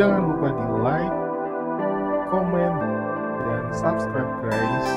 Jangan lupa di like, komen, dan subscribe guys.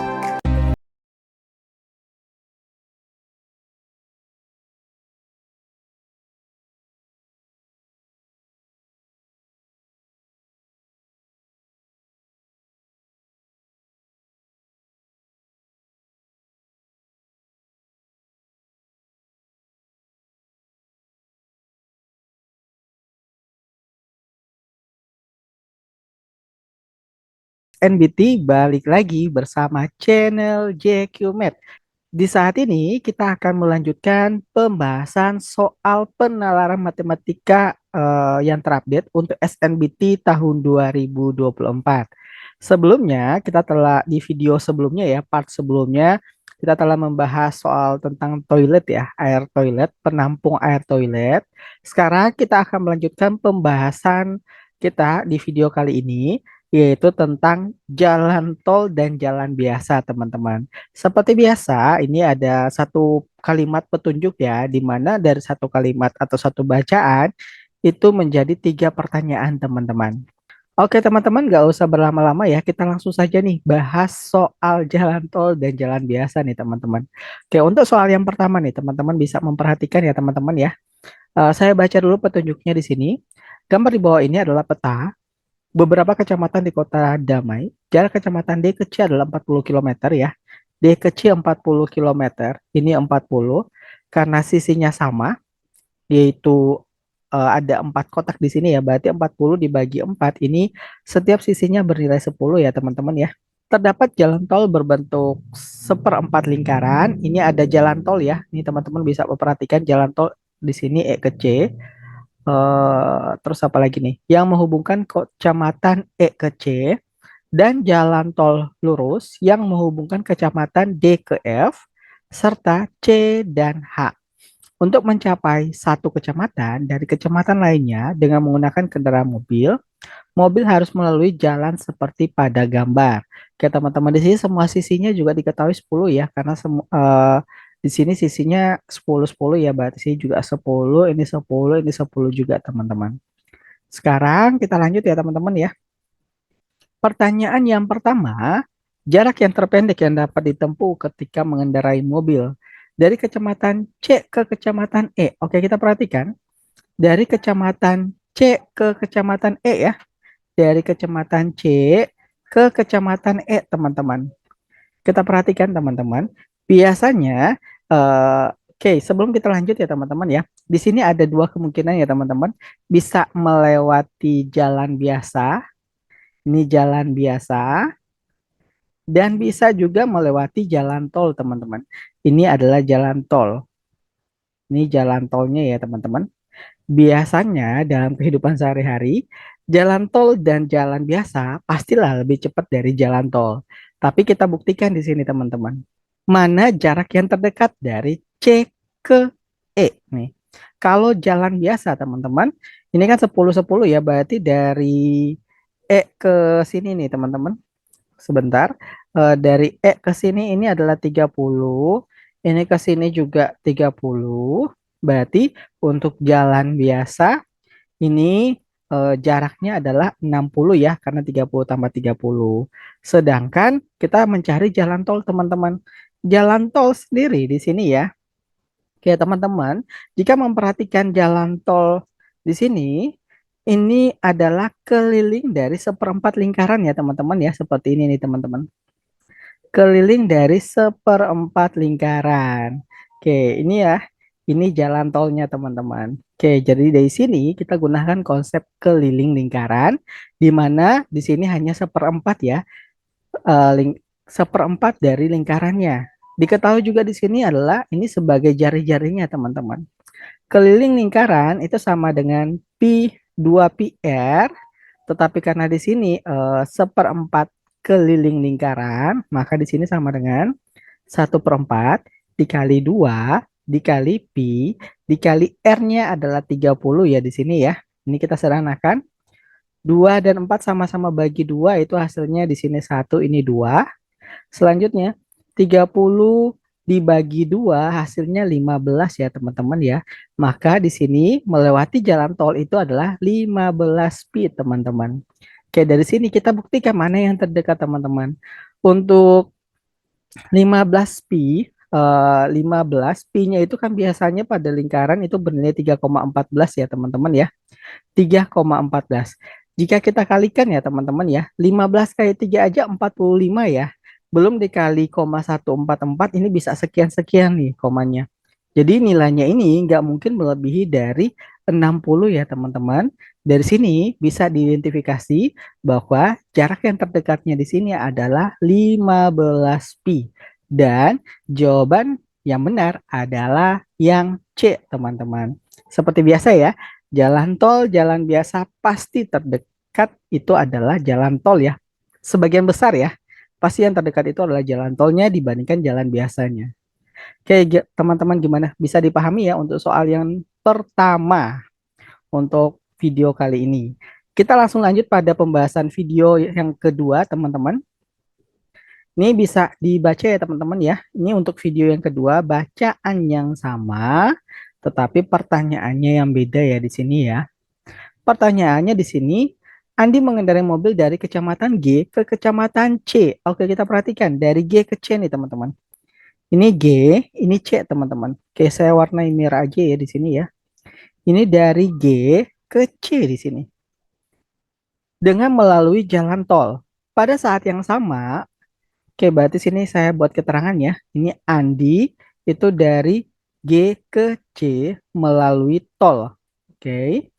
NBT balik lagi bersama channel JQMed. Di saat ini kita akan melanjutkan pembahasan soal penalaran matematika yang terupdate untuk SNBT tahun 2024. Sebelumnya kita telah di video sebelumnya ya, part sebelumnya kita telah membahas soal tentang toilet ya, air toilet, penampung air toilet. Sekarang kita akan melanjutkan pembahasan kita di video kali ini yaitu tentang jalan tol dan jalan biasa, teman-teman. Seperti biasa, ini ada satu kalimat petunjuk ya, di mana dari satu kalimat atau satu bacaan itu menjadi tiga pertanyaan, teman-teman. Oke, teman-teman, nggak usah berlama-lama ya, kita langsung saja nih bahas soal jalan tol dan jalan biasa nih, teman-teman. Oke, untuk soal yang pertama nih, teman-teman bisa memperhatikan ya, teman-teman ya. Saya baca dulu petunjuknya di sini. Gambar di bawah ini adalah peta beberapa kecamatan di Kota Damai. Jarak kecamatan D ke C adalah 40 kilometer ya. D ke C 40 kilometer. Ini 40 karena sisinya sama, yaitu ada 4 kotak di sini ya. Berarti 40 dibagi 4 ini setiap sisinya bernilai 10 ya, teman-teman ya. Terdapat jalan tol berbentuk seperempat lingkaran. Ini ada jalan tol ya. Ini teman-teman bisa memperhatikan jalan tol di sini E ke C. Terus apa lagi nih? Yang menghubungkan kecamatan E ke C dan jalan tol lurus yang menghubungkan kecamatan D ke F serta C dan H. Untuk mencapai satu kecamatan dari kecamatan lainnya dengan menggunakan kendaraan mobil, mobil harus melalui jalan seperti pada gambar. Oke, teman-teman, di sini semua sisinya juga diketahui 10 ya, karena di sini sisinya 10 10 ya, berarti sini juga 10, ini 10 juga, teman-teman. Sekarang kita lanjut ya, teman-teman ya. Pertanyaan yang pertama, jarak yang terpendek yang dapat ditempuh ketika mengendarai mobil dari kecamatan C ke kecamatan E. Oke, kita perhatikan dari kecamatan C ke kecamatan E ya. Dari kecamatan C ke kecamatan E, teman-teman. Kita perhatikan, teman-teman. Biasanya, oke, sebelum kita lanjut ya, teman-teman ya. Di sini ada dua kemungkinan ya, teman-teman. Bisa melewati jalan biasa, ini jalan biasa, dan bisa juga melewati jalan tol, teman-teman. Ini adalah jalan tol. Ini jalan tolnya ya, teman-teman. Biasanya dalam kehidupan sehari-hari, jalan tol dan jalan biasa pastilah lebih cepat dari jalan tol. Tapi kita buktikan di sini, teman-teman. Mana jarak yang terdekat dari C ke E nih. Kalau jalan biasa, teman-teman, ini kan 10 10 ya, berarti dari E ke sini nih, teman-teman. Sebentar. Dari E ke sini ini adalah 30. Ini ke sini juga 30. Berarti untuk jalan biasa ini jaraknya adalah 60 ya, karena 30 tambah 30. Sedangkan kita mencari jalan tol, teman-teman. Jalan tol sendiri di sini ya. Oke, teman-teman, jika memperhatikan jalan tol di sini, ini adalah keliling dari seperempat lingkaran ya, teman-teman ya. Seperti ini nih, teman-teman. Keliling dari seperempat lingkaran. Oke, ini ya. Ini jalan tolnya, teman-teman. Oke, jadi dari sini kita gunakan konsep keliling lingkaran, di mana di sini hanya seperempat ya, seperempat dari lingkarannya. Diketahui juga di sini adalah ini sebagai jari-jarinya, teman-teman. Keliling lingkaran itu sama dengan pi 2 pi r, tetapi karena di sini seperempat keliling lingkaran, maka di sini sama dengan 1/4 dikali 2 dikali pi dikali r-nya adalah 30 ya di sini ya. Ini kita sederhanakan. 2 dan 4 sama-sama bagi 2 itu hasilnya di sini 1, ini 2. Selanjutnya 30 dibagi 2 hasilnya 15 ya teman-teman ya. Maka di sini melewati jalan tol itu adalah 15 pi teman-teman. Oke, dari sini kita buktikan mana yang terdekat teman-teman. Untuk 15 pi, 15 pi-nya itu kan biasanya pada lingkaran itu bernilai 3,14 ya teman-teman ya. 3,14. Jika kita kalikan ya teman-teman ya, 15 kali 3 aja 45 ya. Belum dikali 144 ini bisa sekian-sekian nih komanya. Jadi nilainya ini nggak mungkin melebihi dari 60 ya teman-teman. Dari sini bisa diidentifikasi bahwa jarak yang terdekatnya di sini adalah 15 pi. Dan jawaban yang benar adalah yang C teman-teman. Seperti biasa ya, jalan tol, jalan biasa pasti terdekat itu adalah jalan tol ya. Sebagian besar ya, pasti yang terdekat itu adalah jalan tolnya dibandingkan jalan biasanya. Oke, teman-teman gimana? Bisa dipahami ya untuk soal yang pertama untuk video kali ini. Kita langsung lanjut pada pembahasan video yang kedua, teman-teman. Ini bisa dibaca ya, teman-teman ya. Ini untuk video yang kedua, bacaan yang sama, tetapi pertanyaannya yang beda ya di sini ya. Pertanyaannya di sini, Andi mengendarai mobil dari kecamatan G ke kecamatan C. Oke, kita perhatikan dari G ke C nih, teman-teman. Ini G, ini C, teman-teman. Oke, saya warnai merah aja ya di sini ya. Ini dari G ke C di sini. Dengan melalui jalan tol. Pada saat yang sama, oke, berarti sini saya buat keterangan ya. Ini Andi itu dari G ke C melalui tol. Oke.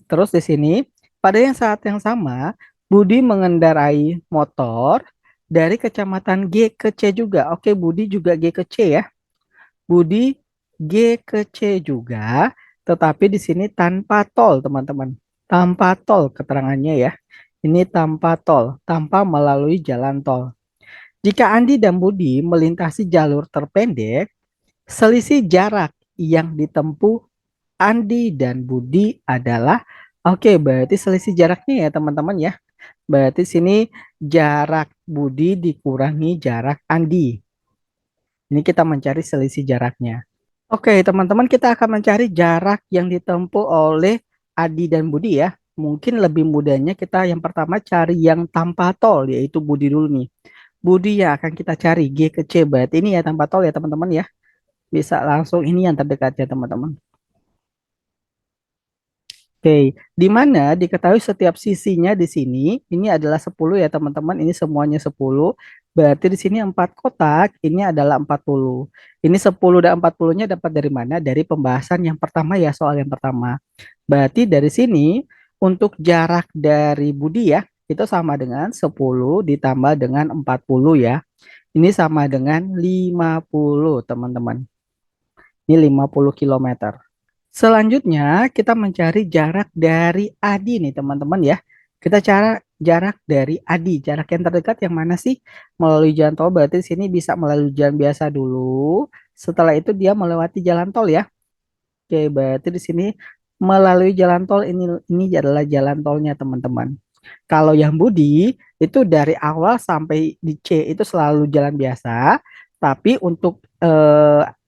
Terus di sini, pada yang saat yang sama, Budi mengendarai motor dari kecamatan G ke C juga. Oke, Budi juga G ke C ya. Budi G ke C juga, tetapi di sini tanpa tol, teman-teman. Tanpa tol keterangannya ya. Ini tanpa tol, tanpa melalui jalan tol. Jika Andi dan Budi melintasi jalur terpendek, selisih jarak yang ditempuh Andi dan Budi adalah, oke, berarti selisih jaraknya ya teman-teman ya. Berarti sini jarak Budi dikurangi jarak Andi. Ini kita mencari selisih jaraknya. Oke, teman-teman, kita akan mencari jarak yang ditempuh oleh Adi dan Budi ya. Mungkin lebih mudahnya kita yang pertama cari yang tanpa tol, yaitu Budi dulu nih. Budi ya akan kita cari G ke C. Berarti ini ya tanpa tol ya teman-teman ya. Bisa langsung ini yang terdekat ya teman-teman. Oke, di mana diketahui setiap sisinya di sini, ini adalah 10 ya teman-teman, ini semuanya 10. Berarti di sini 4 kotak, ini adalah 40. Ini 10 dan 40-nya dapat dari mana? Dari pembahasan yang pertama ya, soal yang pertama. Berarti dari sini, untuk jarak dari Budi ya, itu sama dengan 10 ditambah dengan 40 ya. Ini sama dengan 50 teman-teman. Ini 50 kilometer. Selanjutnya, kita mencari jarak dari Adi nih, teman-teman ya. Kita cara jarak dari Adi. Jarak yang terdekat yang mana sih? Melalui jalan tol, berarti di sini bisa melalui jalan biasa dulu. Setelah itu dia melewati jalan tol ya. Oke, berarti di sini melalui jalan tol ini adalah jalan tolnya, teman-teman. Kalau yang Budi itu dari awal sampai di C itu selalu jalan biasa, tapi untuk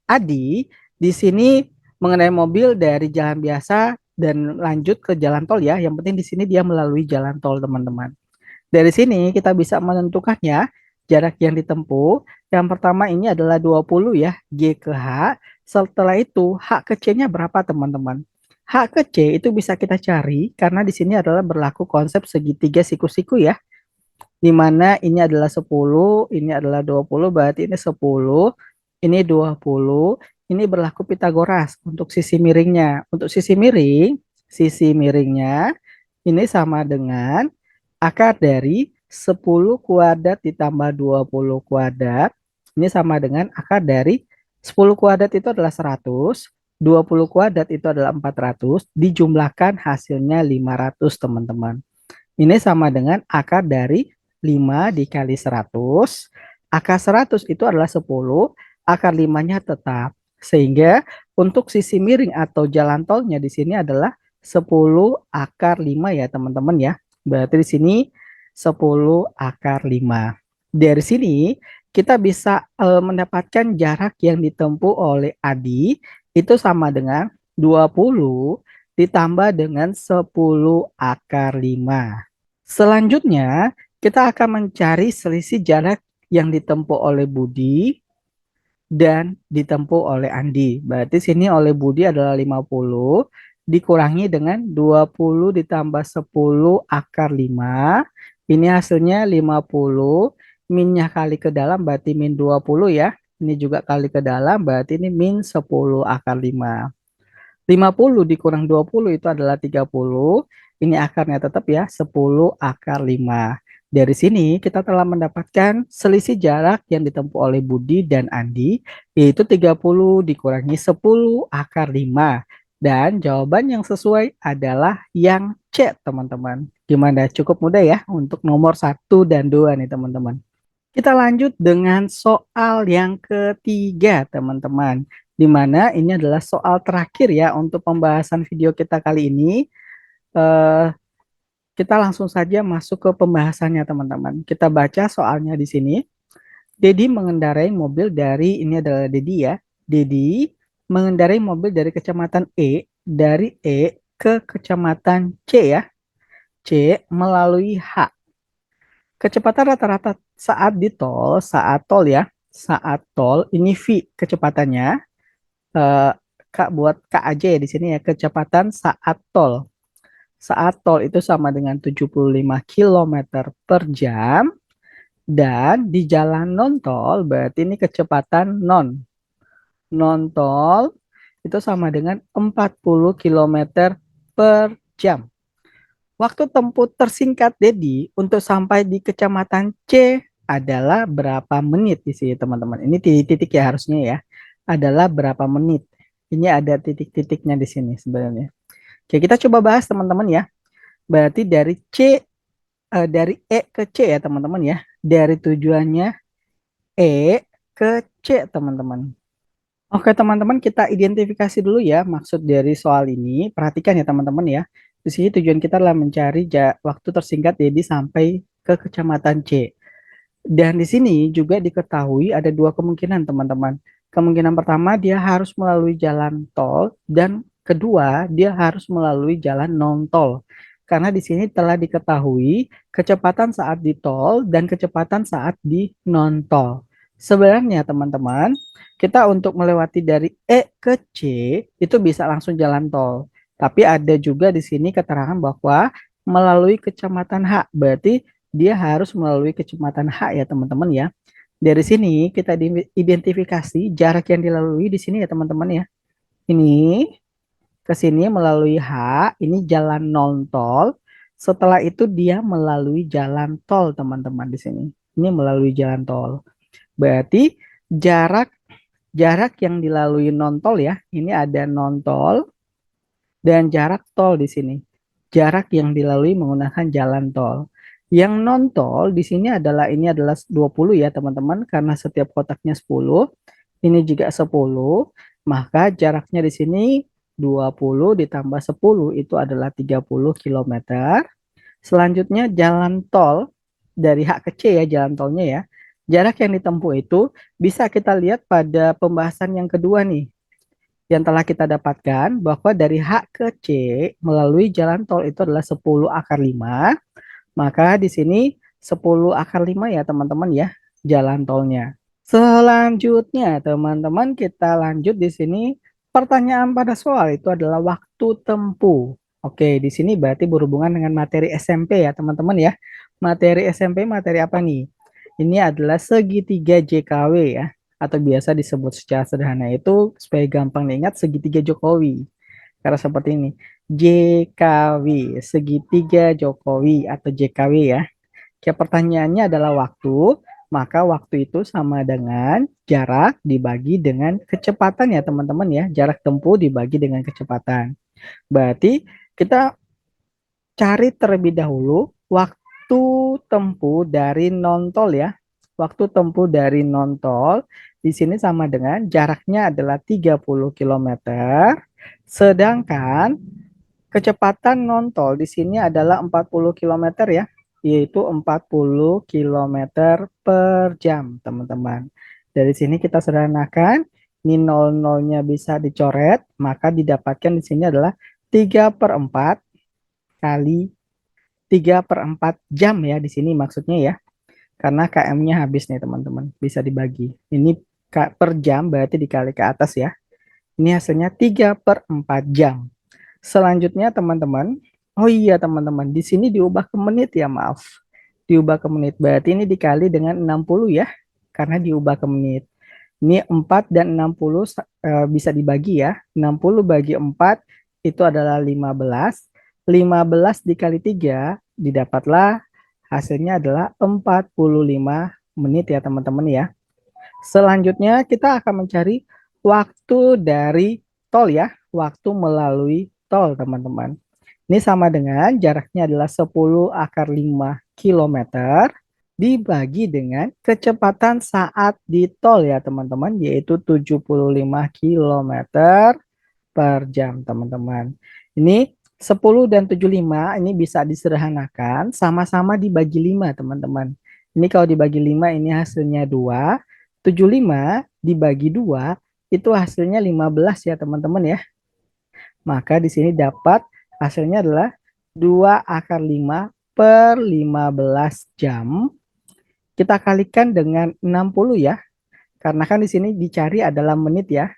Adi di sini mengenai mobil dari jalan biasa dan lanjut ke jalan tol ya. Yang penting di sini dia melalui jalan tol, teman-teman. Dari sini kita bisa menentukannya jarak yang ditempuh. Yang pertama ini adalah 20 ya, G ke H. Setelah itu H ke C-nya berapa, teman-teman? H ke C itu bisa kita cari karena di sini adalah berlaku konsep segitiga siku-siku ya. Di mana ini adalah 10, ini adalah 20, berarti ini 10, ini 20, ini berlaku Pitagoras untuk sisi miringnya. Untuk sisi miringnya ini sama dengan akar dari 10 kuadrat ditambah 20 kuadrat. Ini sama dengan akar dari 10 kuadrat itu adalah 100, 20 kuadrat itu adalah 400, dijumlahkan hasilnya 500, teman-teman. Ini sama dengan akar dari 5 dikali 100. Akar 100 itu adalah 10, akar 5-nya tetap. Sehingga untuk sisi miring atau jalan tolnya di sini adalah 10 akar 5 ya teman-teman ya. Berarti di sini 10 akar 5. Dari sini kita bisa mendapatkan jarak yang ditempuh oleh Adi itu sama dengan 20 ditambah dengan 10 akar 5. Selanjutnya, kita akan mencari selisih jarak yang ditempuh oleh Budi dan ditempuh oleh Andi. Berarti sini oleh Budi adalah 50 dikurangi dengan 20 ditambah 10 akar 5. Ini hasilnya 50. Minnya kali ke dalam berarti min 20 ya. Ini juga kali ke dalam berarti ini min 10 akar 5. 50 dikurang 20 itu adalah 30. Ini akarnya tetap ya 10 akar 5. Dari sini kita telah mendapatkan selisih jarak yang ditempuh oleh Budi dan Andi yaitu 30 dikurangi 10 akar 5. Dan jawaban yang sesuai adalah yang C, teman-teman. Gimana? Cukup mudah ya untuk nomor 1 dan 2 nih, teman-teman. Kita lanjut dengan soal yang ketiga, teman-teman. Di mana ini adalah soal terakhir ya untuk pembahasan video kita kali ini. Eh, kita langsung saja masuk ke pembahasannya, teman-teman. Kita baca soalnya di sini. Dedi mengendarai mobil dari, ini adalah Dedi ya. Dedi mengendarai mobil dari kecamatan E ke kecamatan C ya. C melalui H. Kecepatan rata-rata saat tol ya, saat tol ini V kecepatannya. eh, Kak buat Kak aja ya di sini ya, kecepatan saat tol. Saat tol itu sama dengan 75 kilometer per jam dan di jalan non tol berarti ini kecepatan non tol itu sama dengan 40 kilometer per jam. Waktu tempuh tersingkat Dedi untuk sampai di kecamatan C adalah berapa menit di sini, teman-teman. Ini titik-titik ya harusnya ya. Adalah berapa menit. Ini ada titik-titiknya di sini sebenarnya. Oke, kita coba bahas teman-teman ya. Berarti dari E ke C ya teman-teman ya. Dari tujuannya E ke C teman-teman. Oke teman-teman, kita identifikasi dulu ya maksud dari soal ini. Perhatikan ya teman-teman ya. Di sini tujuan kita adalah mencari waktu tersingkat jadi sampai ke kecamatan C. Dan di sini juga diketahui ada dua kemungkinan teman-teman. Kemungkinan pertama dia harus melalui jalan tol dan kedua dia harus melalui jalan non tol. Karena di sini telah diketahui kecepatan saat di tol dan kecepatan saat di non tol. Sebenarnya teman-teman, kita untuk melewati dari E ke C itu bisa langsung jalan tol. Tapi ada juga di sini keterangan bahwa melalui kecamatan H, berarti dia harus melalui kecamatan H ya teman-teman ya. Dari sini kita identifikasi jarak yang dilalui di sini ya teman-teman ya. Ini ke sini melalui H, ini jalan non tol. Setelah itu dia melalui jalan tol teman-teman di sini. Ini melalui jalan tol. Berarti jarak jarak yang dilalui non tol ya. Ini ada non tol dan jarak tol di sini. Jarak yang dilalui menggunakan jalan tol. Yang non tol di sini adalah ini adalah 20 ya teman-teman karena setiap kotaknya 10. Ini juga 10, maka jaraknya di sini 20 ditambah 10 itu adalah 30 kilometer. Selanjutnya jalan tol dari H ke C ya jalan tolnya ya. Jarak yang ditempuh itu bisa kita lihat pada pembahasan yang kedua nih yang telah kita dapatkan bahwa dari H ke C melalui jalan tol itu adalah 10 akar 5, maka di sini 10 akar 5 ya teman-teman ya jalan tolnya. Selanjutnya teman-teman kita lanjut di sini pertanyaan pada soal itu adalah waktu tempuh. Oke, di sini berarti berhubungan dengan materi SMP ya teman-teman ya. Materi SMP materi apa nih? Ini adalah segitiga JKW ya atau biasa disebut secara sederhana itu supaya gampang diingat segitiga Jokowi. Karena seperti ini. JKW, segitiga Jokowi atau JKW ya. Oke, pertanyaannya adalah waktu, maka waktu itu sama dengan jarak dibagi dengan kecepatan ya teman-teman ya. Jarak tempuh dibagi dengan kecepatan. Berarti kita cari terlebih dahulu waktu tempuh dari non tol ya. Waktu tempuh dari non tol di sini sama dengan jaraknya adalah 30 kilometer, sedangkan kecepatan non tol di sini adalah 40 kilometer ya. yaitu 40 kilometer per jam, teman-teman. Dari sini kita sederhanakan, ini 00-nya bisa dicoret, maka didapatkan di sini adalah 3/4 kali 3/4 jam ya, di sini maksudnya ya. Karena km-nya habis nih, teman-teman. Bisa dibagi. Ini per jam berarti dikali ke atas ya. Ini hasilnya 3/4 jam. Selanjutnya teman-teman, oh iya teman-teman, di sini diubah ke menit ya, maaf. Diubah ke menit, berarti ini dikali dengan 60 ya, karena diubah ke menit. Ini 4 dan 60 bisa dibagi ya, 60 bagi 4 itu adalah 15. 15 dikali 3, didapatlah hasilnya adalah 45 menit ya teman-teman ya. Selanjutnya kita akan mencari waktu dari tol ya, waktu melalui tol teman-teman. Ini sama dengan jaraknya adalah 10/5 kilometer dibagi dengan kecepatan saat di tol ya teman-teman, yaitu 75 kilometer per jam teman-teman. Ini 10 dan 75 ini bisa disederhanakan sama-sama dibagi 5 teman-teman. Ini kalau dibagi 5 ini hasilnya 2, 75 dibagi 2 itu hasilnya 15 ya teman-teman ya. Maka di sini dapat hasilnya adalah 2/5 per 15 jam. Kita kalikan dengan 60 ya. Karena kan di sini dicari adalah menit ya.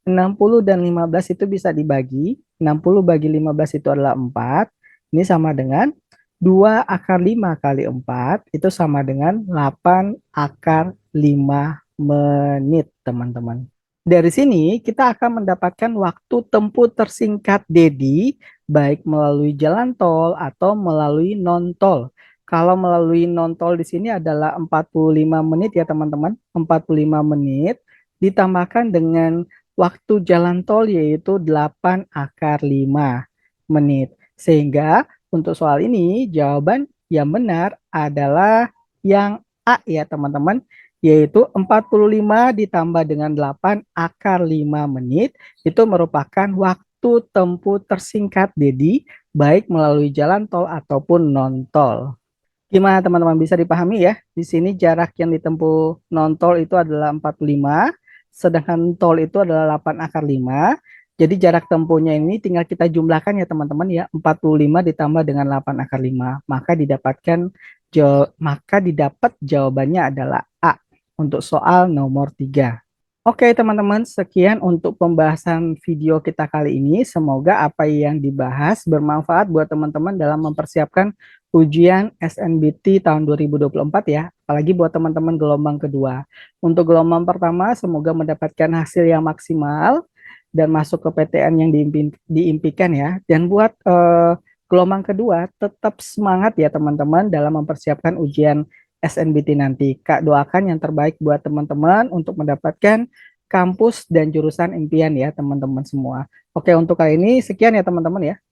60 dan 15 itu bisa dibagi. 60 bagi 15 itu adalah 4. Ini sama dengan 2/5 kali 4 itu sama dengan 8/5 menit, teman-teman. Dari sini kita akan mendapatkan waktu tempuh tersingkat Dedi baik melalui jalan tol atau melalui non-tol. Kalau melalui non-tol di sini adalah 45 menit ya teman-teman, 45 menit ditambahkan dengan waktu jalan tol yaitu 8/5 menit. Sehingga untuk soal ini jawaban yang benar adalah yang A ya teman-teman, yaitu 45 ditambah dengan 8/5 menit itu merupakan waktu tempuh tersingkat Dedi baik melalui jalan tol ataupun non-tol. Gimana teman-teman, bisa dipahami ya? Di sini jarak yang ditempuh non-tol itu adalah 45, sedangkan tol itu adalah 8/5. Jadi jarak tempuhnya ini tinggal kita jumlahkan ya teman-teman ya, 45 ditambah dengan 8/5. Maka didapat jawabannya adalah A untuk soal nomor 3. Oke teman-teman, sekian untuk pembahasan video kita kali ini. Semoga apa yang dibahas bermanfaat buat teman-teman dalam mempersiapkan ujian SNBT tahun 2024 ya. Apalagi buat teman-teman gelombang kedua. Untuk gelombang pertama, semoga mendapatkan hasil yang maksimal dan masuk ke PTN yang diimpikan ya. Dan buat gelombang kedua, tetap semangat ya teman-teman dalam mempersiapkan ujian SNBT nanti. Kak doakan yang terbaik buat teman-teman untuk mendapatkan kampus dan jurusan impian ya teman-teman semua. Oke, untuk kali ini sekian ya teman-teman ya.